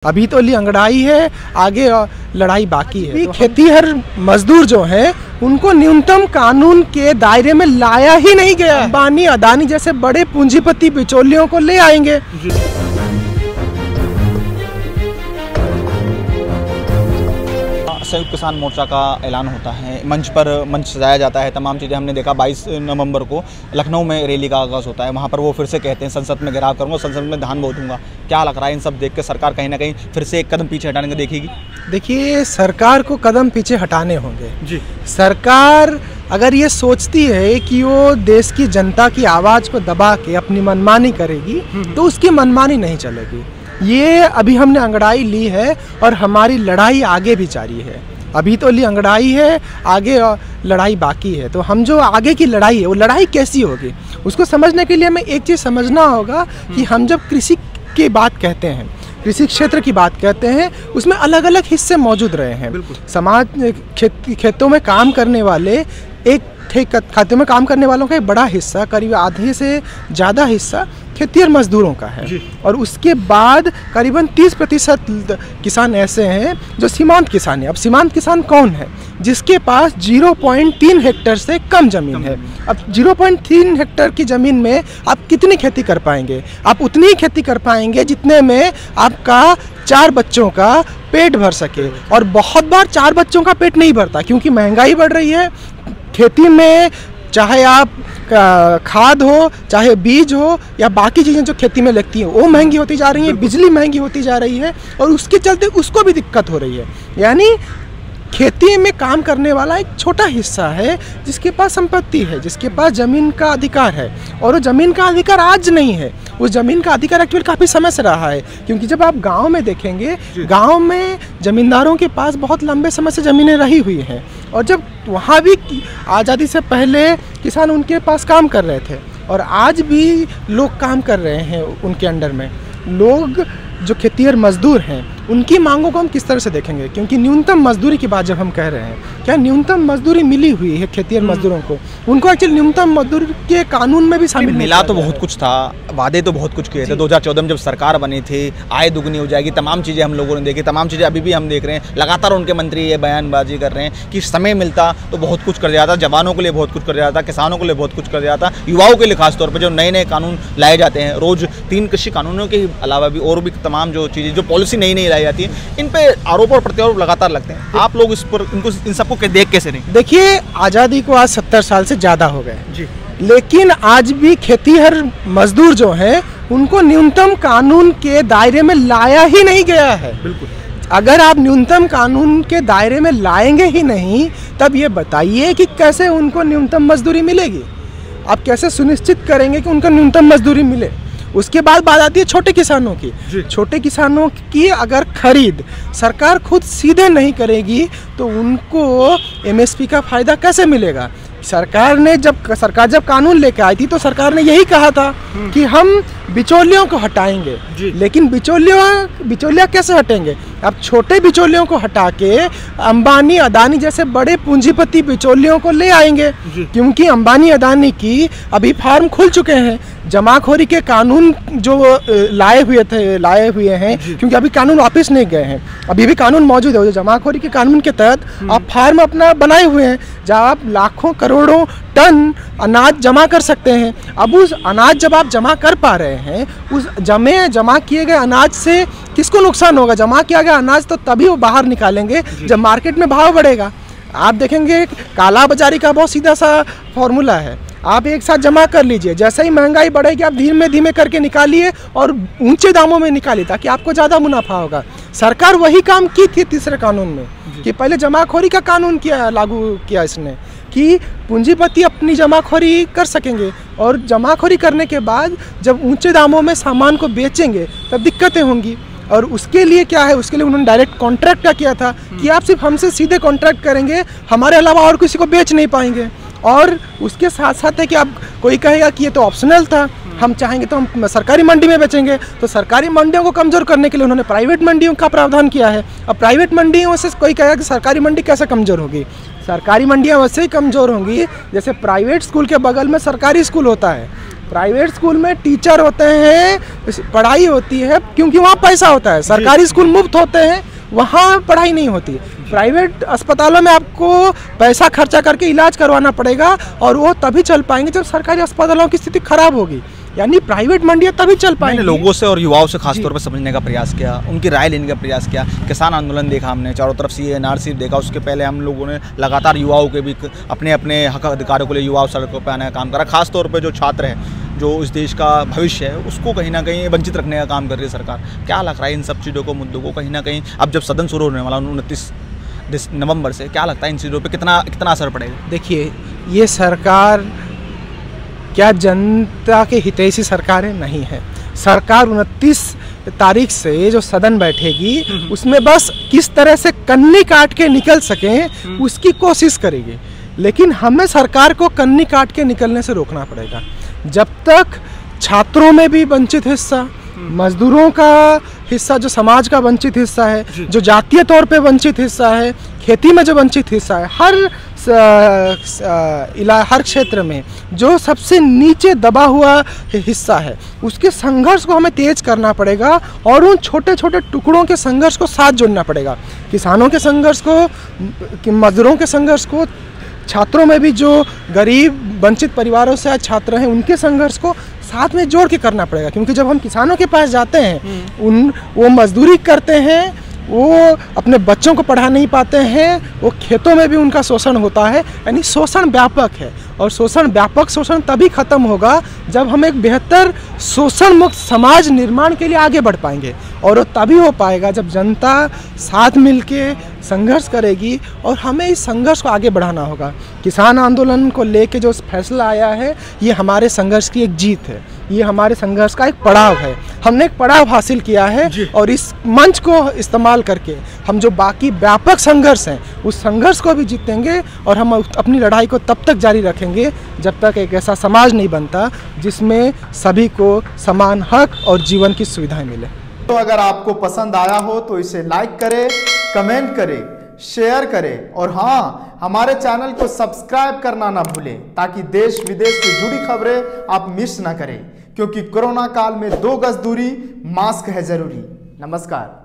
अभी तो ली अंगड़ाई है, आगे लड़ाई बाकी है। तो खेतीहर मजदूर जो हैं उनको न्यूनतम कानून के दायरे में लाया ही नहीं गया। अंबानी अदानी जैसे बड़े पूंजीपति बिचौलियों को ले आएंगे। संयुक्त किसान मोर्चा का ऐलान होता है, मंच सजाया जाता है, तमाम चीज़ें हमने देखा। 22 नवंबर को लखनऊ में रैली का आगाज़ होता है। वहाँ पर वो फिर से कहते हैं संसद में घेराव करूँगा, संसद में धान बो दूंगा। क्या लग रहा है इन सब देख के सरकार कहीं ना कहीं फिर से एक कदम पीछे हटाने को देखेगी? देखिए, सरकार को कदम पीछे हटाने होंगे जी। सरकार अगर ये सोचती है कि वो देश की जनता की आवाज़ को दबा के अपनी मनमानी करेगी तो उसकी मनमानी नहीं चलेगी। ये अभी हमने अंगड़ाई ली है और हमारी लड़ाई आगे भी जारी है। अभी तो ली अंगड़ाई है, आगे लड़ाई बाकी है। तो हम जो आगे की लड़ाई है वो लड़ाई कैसी होगी उसको समझने के लिए हमें एक चीज़ समझना होगा कि हम जब कृषि की बात कहते हैं, कृषि क्षेत्र की बात कहते हैं, उसमें अलग अलग हिस्से मौजूद रहे हैं। समाज खेतों में काम करने वाले खाते में काम करने वालों का एक बड़ा हिस्सा, करीब आधे से ज़्यादा हिस्सा खेतीहर मजदूरों का है। और उसके बाद करीबन 30% किसान ऐसे हैं जो सीमांत किसान है। अब सीमांत किसान कौन है? जिसके पास 0.3 हेक्टेयर से कम ज़मीन है। अब 0.3 हेक्टेयर की ज़मीन में आप कितनी खेती कर पाएंगे? आप उतनी ही खेती कर पाएंगे जितने में आपका 4 बच्चों का पेट भर सके। और बहुत बार 4 बच्चों का पेट नहीं भरता क्योंकि महंगाई बढ़ रही है। खेती में चाहे आप खाद हो, चाहे बीज हो, या बाकी चीज़ें जो खेती में लगती हैं वो महंगी होती जा रही हैं, बिजली महंगी होती जा रही है और उसके चलते उसको भी दिक्कत हो रही है। यानी खेती में काम करने वाला एक छोटा हिस्सा है जिसके पास संपत्ति है, जिसके पास ज़मीन का अधिकार है। और वो ज़मीन का अधिकार आज नहीं है, उस ज़मीन का अधिकार एक्चुअली काफ़ी समय से रहा है। क्योंकि जब आप गांव में देखेंगे, गांव में ज़मींदारों के पास बहुत लंबे समय से ज़मीनें रही हुई हैं। और जब वहाँ भी आज़ादी से पहले किसान उनके पास काम कर रहे थे और आज भी लोग काम कर रहे हैं उनके अंडर में। लोग जो खेतीहर मजदूर हैं उनकी मांगों को हम किस तरह से देखेंगे? क्योंकि न्यूनतम मजदूरी की बात जब हम कह रहे हैं, क्या न्यूनतम मजदूरी मिली हुई है खेतीहर मजदूरों को? उनको एक्चुअली न्यूनतम मजदूरी के कानून में भी शामिल मिला तो बहुत कुछ था, वादे तो बहुत कुछ किए थे। 2014 में जब सरकार बनी थी, आय दुगनी हो जाएगी, तमाम चीज़ें हम लोगों ने देखी, तमाम चीज़ें अभी भी हम देख रहे हैं। लगातार उनके मंत्री ये बयानबाजी कर रहे हैं कि समय मिलता तो बहुत कुछ कर जाता, जवानों के लिए बहुत कुछ कर जाता, किसानों के लिए बहुत कुछ कर जाता, युवाओं के लिए खासतौर पर जो नए नए कानून लाए जाते हैं। रोज़ 3 कृषि कानूनों के अलावा भी और भी तमाम जो चीज़ें, जो पॉलिसी नई लाई जाती है, इन पे आरोप और प्रत्यारोप लगातार लगते हैं। आप लोग इस पर इन सबको देख कैसे नहीं? देखिए, आज़ादी को आज 70 साल से ज़्यादा हो गए जी, लेकिन आज भी खेतीहर मजदूर जो हैं उनको न्यूनतम कानून के दायरे में लाया ही नहीं गया है। बिल्कुल। अगर आप न्यूनतम कानून के दायरे में लाएंगे ही नहीं, तब ये बताइए कि कैसे उनको न्यूनतम मजदूरी मिलेगी? आप कैसे सुनिश्चित करेंगे कि उनको न्यूनतम मजदूरी मिले? उसके बाद बात आती है छोटे किसानों की। छोटे किसानों की अगर खरीद सरकार खुद सीधे नहीं करेगी तो उनको MSP का फ़ायदा कैसे मिलेगा? सरकार जब कानून लेकर आई थी तो सरकार ने यही कहा था कि हम बिचौलियों को हटाएंगे। लेकिन बिचौलिया कैसे हटेंगे? अब छोटे बिचौलियों को हटा के अंबानी अदानी जैसे बड़े पूंजीपति बिचौलियों को ले आएंगे। क्योंकि अंबानी अदानी की अभी फार्म खुल चुके हैं। जमाखोरी के कानून जो लाए हुए हैं, क्योंकि अभी कानून वापस नहीं गए हैं, अभी भी कानून मौजूद है। जो जमाखोरी के कानून के तहत आप फार्म अपना बनाए हुए हैं जहाँ आप लाखों करोड़ों टन अनाज जमा कर सकते हैं। अब उस अनाज जब आप जमा कर पा रहे हैं, उस जमा किए गए अनाज से किसको नुकसान होगा? जमा किया गया अनाज तो तभी वो बाहर निकालेंगे जब मार्केट में भाव बढ़ेगा। आप देखेंगे काला बाजारी का बहुत सीधा सा फॉर्मूला है। आप एक साथ जमा कर लीजिए, जैसे ही महंगाई बढ़ेगी आप धीमे धीमे करके निकालिए और ऊंचे दामों में निकालिए ताकि आपको ज़्यादा मुनाफा होगा। सरकार वही काम की थी तीसरे कानून में कि पहले जमाखोरी का कानून लागू किया इसने कि पूंजीपति अपनी जमाखोरी कर सकेंगे और जमाखोरी करने के बाद जब ऊंचे दामों में सामान को बेचेंगे तब दिक्कतें होंगी। और उसके लिए क्या है, उसके लिए उन्होंने डायरेक्ट कॉन्ट्रैक्ट का किया था कि आप सिर्फ हमसे सीधे कॉन्ट्रैक्ट करेंगे, हमारे अलावा और किसी को बेच नहीं पाएंगे। और उसके साथ साथ है कि आप कोई कहेगा कि ये तो ऑप्शनल था, हम चाहेंगे तो हम सरकारी मंडी में बेचेंगे। तो सरकारी मंडियों को कमज़ोर करने के लिए उन्होंने प्राइवेट मंडियों का प्रावधान किया है। अब प्राइवेट मंडियों से कोई कहेगा कि सरकारी मंडी कैसे कमज़ोर होगी? सरकारी मंडियाँ वैसे ही कमज़ोर होंगी जैसे प्राइवेट स्कूल के बगल में सरकारी स्कूल होता है। प्राइवेट स्कूल में टीचर होते हैं, पढ़ाई होती है क्योंकि वहाँ पैसा होता है। सरकारी स्कूल मुफ्त होते हैं, वहाँ पढ़ाई नहीं होती। प्राइवेट अस्पतालों में आपको पैसा खर्चा करके इलाज करवाना पड़ेगा और वो तभी चल पाएंगे जब सरकारी अस्पतालों की स्थिति खराब होगी, यानी प्राइवेट मंडियाँ तभी चल पाएंगे। लोगों से और युवाओं से खासतौर पर समझने का प्रयास किया, उनकी राय लेने का प्रयास किया। किसान आंदोलन देखा हमने, चारों तरफ से एनआरसी देखा, उसके पहले हम लोगों ने लगातार युवाओं के भी अपने अपने हक अधिकारों के लिए युवाओं सड़कों पर आने का काम करा। खासतौर पर जो छात्र हैं, जो इस देश का भविष्य है, उसको कहीं ना कहीं वंचित रखने का काम कर रही है सरकार। क्या लग रहा है इन सब चीज़ों को, मुद्दों को कहीं ना कहीं अब जब सदन शुरू होने वाला 29 नवंबर से, क्या लगता है इन चीज़ों पे कितना असर पड़ेगा? देखिए, ये सरकार क्या जनता के हितैषी सरकार है? नहीं है। सरकार 29 तारीख से जो सदन बैठेगी उसमें बस किस तरह से कन्नी काट के निकल सकें उसकी कोशिश करेगी, लेकिन हमें सरकार को कन्नी काट के निकलने से रोकना पड़ेगा। जब तक छात्रों में भी वंचित हिस्सा, मजदूरों का हिस्सा, जो समाज का वंचित हिस्सा है, जो जातीय तौर पे वंचित हिस्सा है, खेती में जो वंचित हिस्सा है, हर क्षेत्र में जो सबसे नीचे दबा हुआ हिस्सा है, उसके संघर्ष को हमें तेज करना पड़ेगा और उन छोटे छोटे टुकड़ों के संघर्ष को साथ जोड़ना पड़ेगा। किसानों के संघर्ष को, मजदूरों के संघर्ष को, छात्रों में भी जो गरीब वंचित परिवारों से आज छात्र हैं उनके संघर्ष को साथ में जोड़ के करना पड़ेगा। क्योंकि जब हम किसानों के पास जाते हैं, वो मजदूरी करते हैं, वो अपने बच्चों को पढ़ा नहीं पाते हैं, वो खेतों में भी उनका शोषण होता है, यानी शोषण व्यापक है। और व्यापक शोषण तभी खत्म होगा जब हम एक बेहतर शोषण मुक्त समाज निर्माण के लिए आगे बढ़ पाएंगे, और वो तभी हो पाएगा जब जनता साथ मिलके संघर्ष करेगी। और हमें इस संघर्ष को आगे बढ़ाना होगा। किसान आंदोलन को लेके जो फैसला आया है, ये हमारे संघर्ष की एक जीत है, ये हमारे संघर्ष का एक पड़ाव है। हमने एक पड़ाव हासिल किया है और इस मंच को इस्तेमाल करके हम जो बाकी व्यापक संघर्ष हैं उस संघर्ष को भी जीतेंगे। और हम अपनी लड़ाई को तब तक जारी रखेंगे जब तक एक ऐसा समाज नहीं बनता जिसमें सभी को समान हक और जीवन की सुविधाएं मिले। तो अगर आपको पसंद आया हो तो इसे लाइक करें, कमेंट करें, शेयर करें और हाँ, हमारे चैनल को सब्सक्राइब करना ना भूलें ताकि देश विदेश से जुड़ी खबरें आप मिस ना करें। क्योंकि कोरोना काल में 2 गज दूरी, मास्क है जरूरी। नमस्कार।